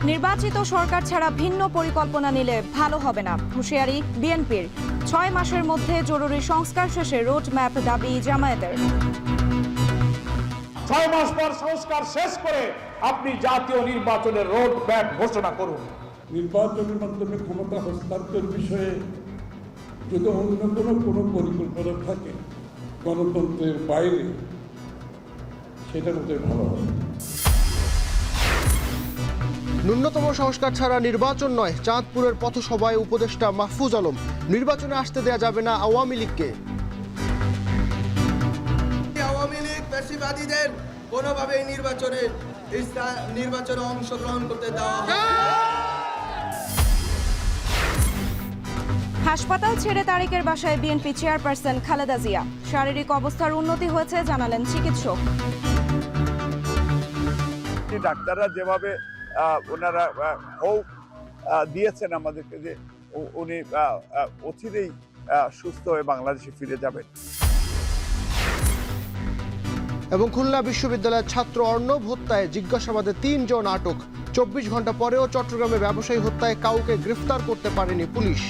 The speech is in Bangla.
নির্বাচিত সরকার ছাড়া ভিন্ন পরিকল্পনা নিলে ভালো হবে না, হুঁশিয়ারি বিএনপির। 6 মাসের মধ্যে জরুরি সংস্কার শেষে রোড ম্যাপ দাবি জামায়াতের। 6 মাস পর সংস্কার শেষ করে আপনি জাতীয় নির্বাচনের রোড ম্যাপ ঘোষণা করুন। নির্বাচনের মাধ্যমে ক্ষমতা হস্তান্তর বিষয়ে যদি অন্য কোনো পরিকল্পনা থাকে গণতন্ত্রের বাইরে, সেটা হতে ভালো হবে। ন্যূনতম সংস্কার ছাড়া নির্বাচন নয়, চাঁদপুরের পথসভায় উপদেষ্টা মাহফুজ আলম। নির্বাচনে আসতে দেয়া যাবে না আওয়ামী লীগকে। আওয়ামী লীগ পেশিবাদীদের কোনোভাবেই নির্বাচনে অংশগ্রহণ করতে দেওয়া হবে। হাসপাতাল ছেড়ে তারেকের বাসায় বিএনপি চেয়ারপারসন খালেদা জিয়া। শারীরিক অবস্থার উন্নতি হয়েছে জানালেন চিকিৎসক। ডাক্তাররা যেভাবে ওনারা হোপ দিয়েছেন আমাদেরকে যে উনি অচিরেই সুস্থ হয়ে বাংলাদেশে ফিরে যাবেন। এবং খুলনা বিশ্ববিদ্যালয়ের ছাত্র অর্ণব হত্যায় জিজ্ঞাসাবাদে 3 জন আটক। 24 ঘন্টা পরেও চট্টগ্রামে ব্যবসায়ী হত্যায় কাউকে গ্রেফতার করতে পারেনি পুলিশ।